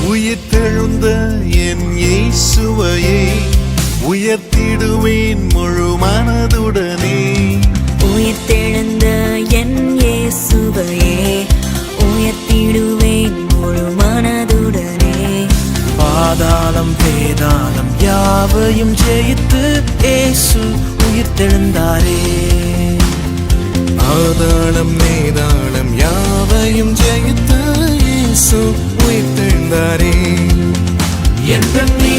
உயிர்த்தெழுந்த என் இயேசுவையே உயர்த்திடுவேன் முழு மனதுடனே. உயிர்த்தெழுந்த என் இயேசுவையே உயர்த்திடுவேன் முழு மனதுடனே. பாதாளம் வேதாளம் யாவையும் ஜெயித்து இயேசு உயிர்த்தெழுந்தாரே. பாதாளம் வேதாளம் யாவையும் ஜெயித்து இயேசு உயிர்த்தெழுந்தாரே. எந்த நீ